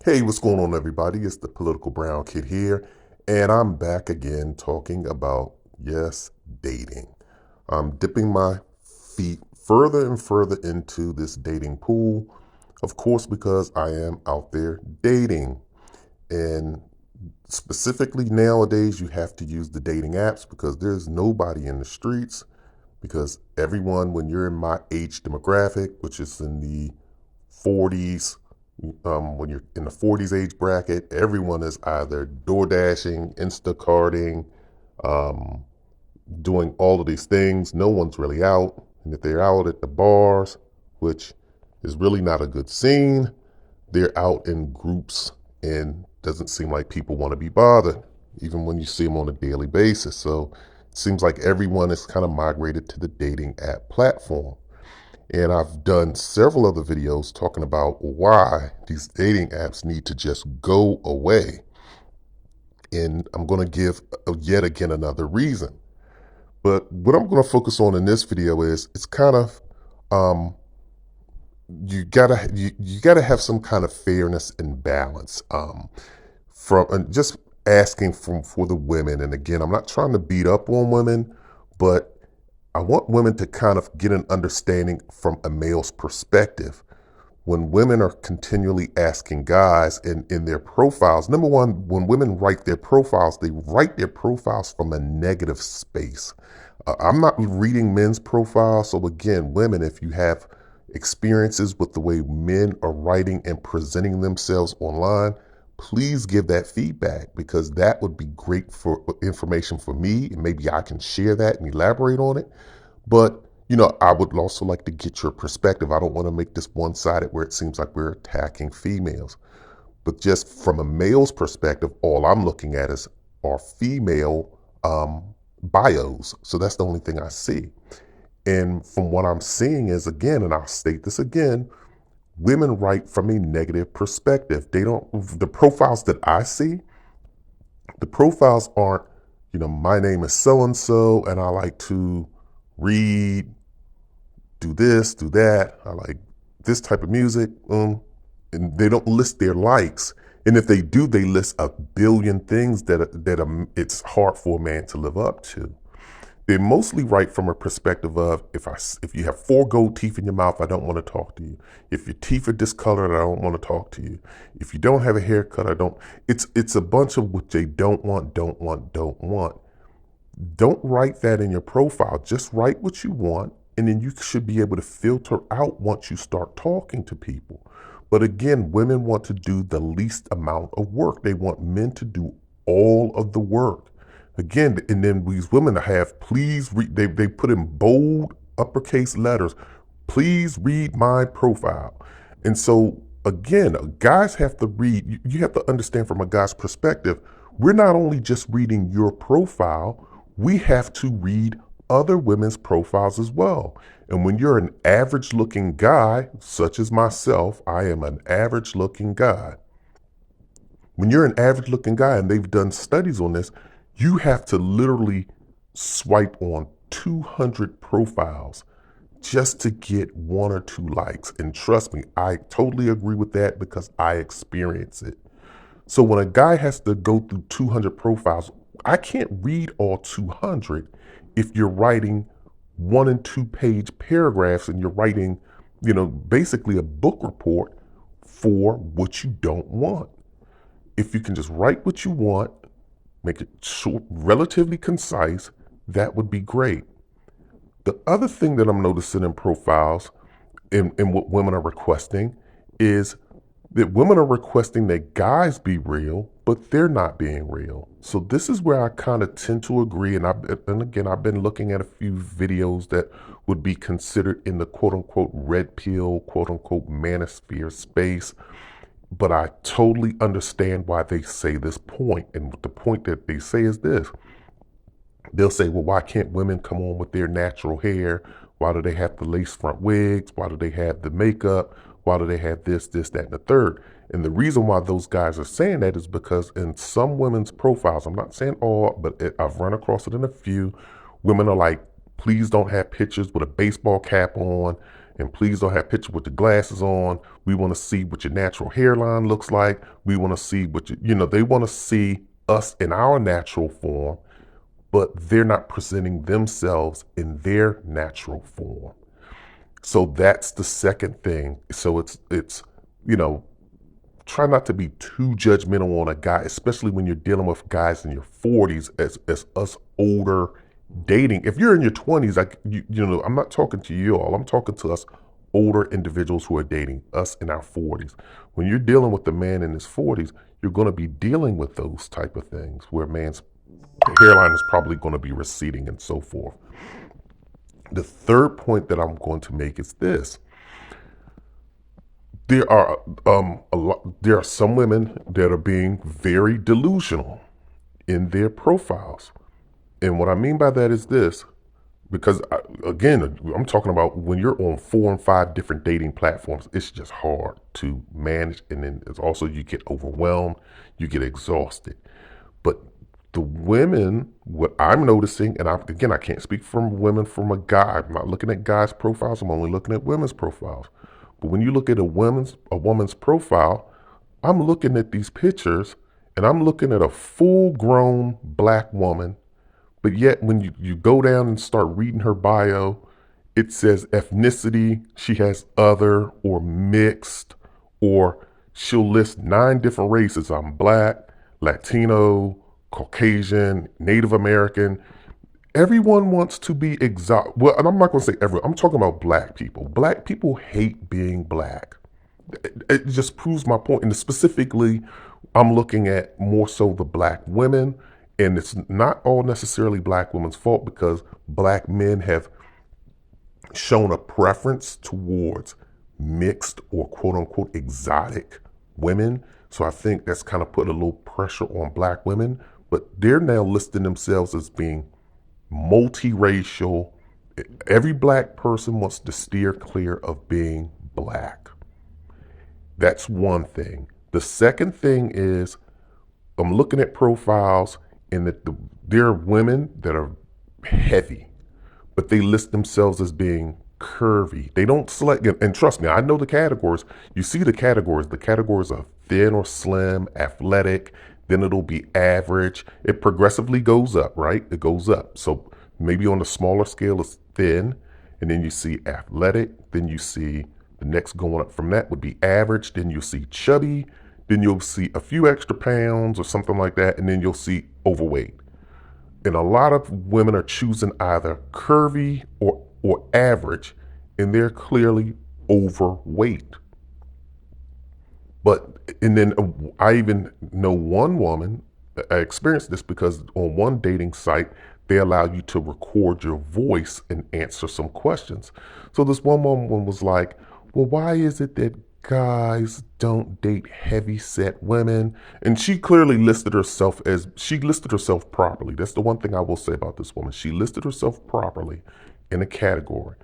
Hey, what's going on, everybody? It's the Political Brown Kid here, and I'm back again talking about, yes, dating. I'm dipping my feet further and further into this dating pool, of course, because I am out there dating. And specifically nowadays, you have to use the dating apps because there's nobody in the streets. Because everyone, when you're in my age demographic, which is in the 40s, when you're in the 40s age bracket, everyone is either door dashing, Instacarting, um, doing all of these things. No one's really out. And if they're out at the bars, which is really not a good scene, they're out in groups and doesn't seem like people want to be bothered, even when you see them on a daily basis. So it seems like everyone is kind of migrated to the dating app platform. And I've done several other videos talking about why these dating apps need to just go away. And I'm going to give yet again another reason. But what I'm going to focus on in this video is it's kind of um, you gotta have some kind of fairness and balance from and just asking for the women. And again, I'm not trying to beat up on women, but I want women to kind of get an understanding from a male's perspective. When women are continually asking guys in their profiles, number one, when women write their profiles, they write their profiles from a negative space. I'm not reading men's profiles. So again, women, if you have experiences with the way men are writing and presenting themselves online, please give that feedback because that would be great for information for me. And maybe I can share that and elaborate on it. But, I would also like to get your perspective. I don't want to make this one-sided where it seems like we're attacking females. But just from a male's perspective, all I'm looking at is our female bios. So that's the only thing I see. And from what I'm seeing is, again, and I'll state this again, women write from a negative perspective. The profiles that I see, the profiles aren't, my name is so-and-so and I like to read, do this, do that. I like this type of music. And they don't list their likes. And if they do, they list a billion things that it's hard for a man to live up to. They mostly write from a perspective of if you have four gold teeth in your mouth, I don't want to talk to you. If your teeth are discolored, I don't want to talk to you. If you don't have a haircut, I don't. It's a bunch of what they don't want, don't want, don't want. Don't write that in your profile. Just write what you want, and then you should be able to filter out once you start talking to people. But again, women want to do the least amount of work. They want men to do all of the work. Again, and then these women have, please read, they put in bold uppercase letters, please read my profile. And so again, guys have to read, you have to understand from a guy's perspective, we're not only just reading your profile, we have to read other women's profiles as well. And when you're an average looking guy, such as myself, I am an average looking guy. When you're an average looking guy, and they've done studies on this, you have to literally swipe on 200 profiles just to get one or two likes. And trust me, I totally agree with that because I experience it. So when a guy has to go through 200 profiles, I can't read all 200 if you're writing 1 and 2 page paragraphs and you're writing, basically a book report for what you don't want. If you can just write what you want, make it short, relatively concise, that would be great. The other thing that I'm noticing in profiles and what women are requesting is that women are requesting that guys be real, but they're not being real. So this is where I kind of tend to agree. And again, I've been looking at a few videos that would be considered in the quote unquote red pill, quote unquote manosphere space. But I totally understand why they say this point. And the point that they say is this. They'll say, well, why can't women come on with their natural hair? Why do they have the lace front wigs? Why do they have the makeup? Why do they have this, that, and the third? And the reason why those guys are saying that is because in some women's profiles, I'm not saying all, but I've run across it in a few, women are like, please don't have pictures with a baseball cap on And please don't have pictures with the glasses on. We want to see what your natural hairline looks like. We want to see what they want to see us in our natural form, but they're not presenting themselves in their natural form. So that's the second thing. So it's you know, try not to be too judgmental on a guy, especially when you're dealing with guys in your 40s as us older dating. If you're in your 20s, I'm not talking to you all. I'm talking to us older individuals who are dating us in our 40s. When you're dealing with the man in his 40s, you're going to be dealing with those type of things where a man's hairline is probably going to be receding and so forth. The third point that I'm going to make is this. There are there are some women that are being very delusional in their profiles. And what I mean by that is this, because again, I'm talking about when you're on 4 and 5 different dating platforms, it's just hard to manage. And then it's also, you get overwhelmed, you get exhausted. But the women, what I'm noticing, and I can't speak from women from a guy. I'm not looking at guys' profiles. I'm only looking at women's profiles. But when you look at a woman's profile, I'm looking at these pictures and I'm looking at a full-grown black woman. But yet when you go down and start reading her bio, it says ethnicity, she has other or mixed, or she'll list 9 different races. I'm black, Latino, Caucasian, Native American. Everyone wants to be well, and I'm not going to say everyone. I'm talking about black people. Black people hate being black. It just proves my point. And specifically, I'm looking at more so the black women. And it's not all necessarily black women's fault, because black men have shown a preference towards mixed or quote unquote exotic women. So I think that's kind of put a little pressure on black women. But they're now listing themselves as being multiracial. Every black person wants to steer clear of being black. That's one thing. The second thing is, I'm looking at profiles, and there are women that are heavy, but they list themselves as being curvy. They don't select, and trust me, I know the categories. You see the categories. The categories are thin or slim, athletic, then it'll be average. It progressively goes up, right? It goes up. So maybe on the smaller scale is thin, and then you see athletic, then you see the next going up from that would be average, then you'll see chubby, then you'll see a few extra pounds or something like that, and then you'll see overweight. And a lot of women are choosing either curvy or average, and they're clearly overweight. And then I even know one woman, I experienced this because on one dating site, they allow you to record your voice and answer some questions. So this one woman was like, well, why is it that guys don't date heavy set women? And she clearly listed herself properly. That's the one thing I will say about this woman. She listed herself properly in a category,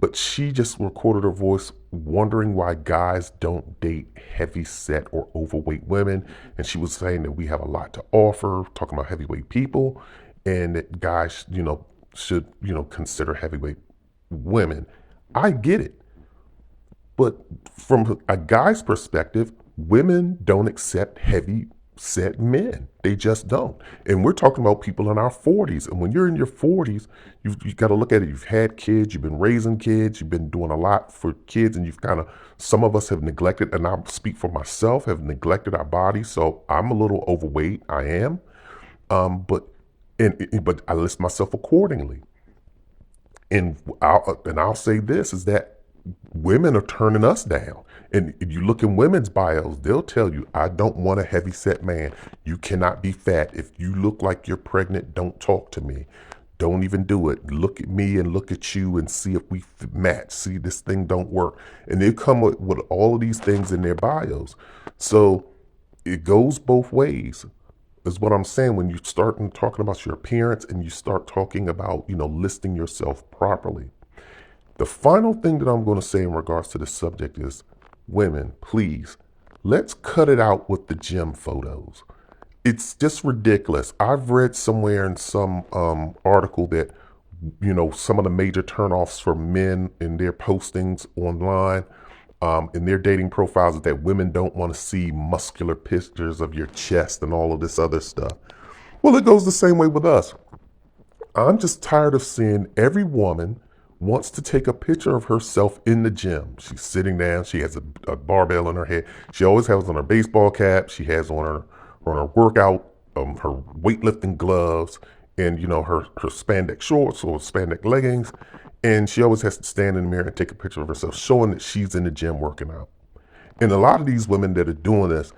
but she just recorded her voice wondering why guys don't date heavy set or overweight women. And she was saying that we have a lot to offer, talking about heavyweight people, and that guys, should, consider heavyweight women. I get it. But from a guy's perspective, women don't accept heavy set men. They just don't. And we're talking about people in our 40s. And when you're in your 40s, you've got to look at it. You've had kids, you've been raising kids, you've been doing a lot for kids, and some of us have neglected, and I'll speak for myself, have neglected our bodies. So I'm a little overweight. I am. But I list myself accordingly. And I'll say this is that women are turning us down. And if you look in women's bios, they'll tell you, I don't want a heavy set man. You cannot be fat. If you look like you're pregnant, don't talk to me. Don't even do it. Look at me and look at you and see if we match. See, this thing don't work. And they come with all of these things in their bios. So it goes both ways, is what I'm saying. When you start talking about your appearance and you start talking about, listing yourself properly. The final thing that I'm going to say in regards to this subject is, women, please, let's cut it out with the gym photos. It's just ridiculous. I've read somewhere in some article that some of the major turnoffs for men in their postings online, in their dating profiles, is that women don't want to see muscular pictures of your chest and all of this other stuff. Well, it goes the same way with us. I'm just tired of seeing every woman wants to take a picture of herself in the gym. She's sitting down. She has a barbell in her head. She always has on her baseball cap. She has on her workout, her weightlifting gloves, and her spandex shorts or spandex leggings. And she always has to stand in the mirror and take a picture of herself, showing that she's in the gym working out. And a lot of these women that are doing this,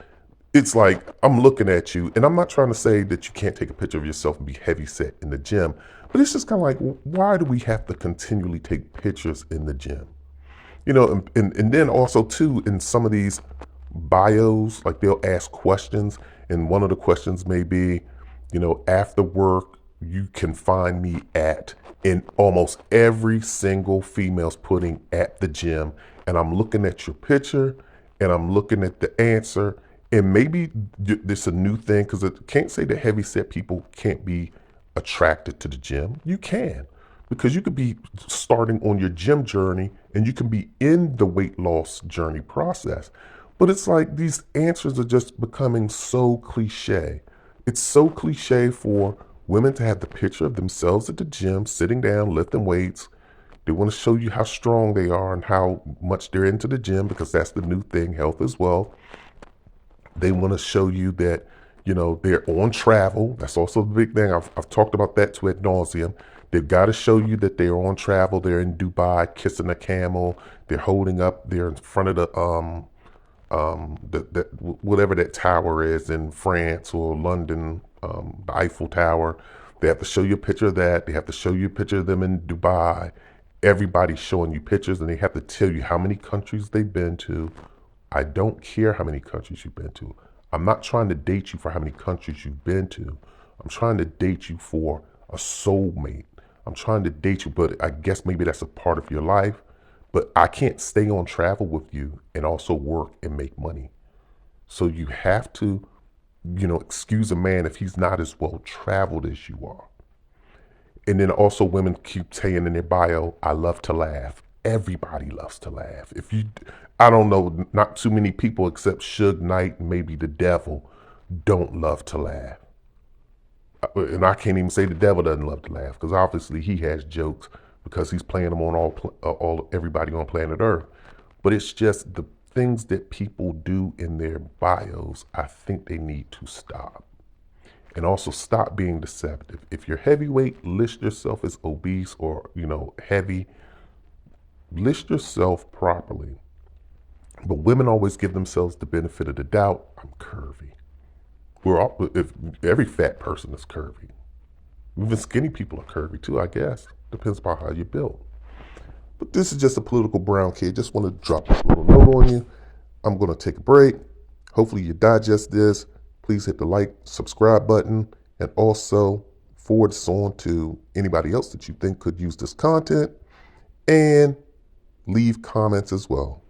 it's like, I'm looking at you, and I'm not trying to say that you can't take a picture of yourself and be heavy set in the gym, but it's just kind of like, why do we have to continually take pictures in the gym? And then also too, in some of these bios, like they'll ask questions, and one of the questions may be, after work, you can find me at, and almost every single female's putting at the gym, and I'm looking at your picture, and I'm looking at the answer, and maybe this a new thing, because it can't say that heavy set people can't be attracted to the gym. You can, because you could be starting on your gym journey and you can be in the weight loss journey process. But it's like these answers are just becoming so cliche. It's so cliche for women to have the picture of themselves at the gym, sitting down, lifting weights. They want to show you how strong they are and how much they're into the gym, because that's the new thing, health as well. They want to show you that, they're on travel. That's also the big thing. I've talked about that to ad nauseum. They've got to show you that they're on travel. They're in Dubai kissing a camel. They're holding up. They're in front of whatever that tower is in France or London, the Eiffel Tower. They have to show you a picture of that. They have to show you a picture of them in Dubai. Everybody's showing you pictures, and they have to tell you how many countries they've been to. I don't care how many countries you've been to. I'm not trying to date you for how many countries you've been to. I'm trying to date you for a soulmate. I'm trying to date you, but I guess maybe that's a part of your life. But I can't stay on travel with you and also work and make money. So you have to, excuse a man if he's not as well traveled as you are. And then also women keep saying in their bio, I love to laugh. Everybody loves to laugh. I don't know, not too many people except Suge Knight and maybe the devil don't love to laugh. And I can't even say the devil doesn't love to laugh, because obviously he has jokes because he's playing them on all everybody on planet Earth. But it's just the things that people do in their bios, I think they need to stop. And also stop being deceptive. If you're heavyweight, list yourself as obese or, heavy. List yourself properly. But women always give themselves the benefit of the doubt. I'm curvy. If every fat person is curvy. Even skinny people are curvy too, I guess. Depends upon how you're built. But this is just a political brown kid. Just want to drop this little note on you. I'm going to take a break. Hopefully you digest this. Please hit the like, subscribe button, and also forward this on to anybody else that you think could use this content, and leave comments as well.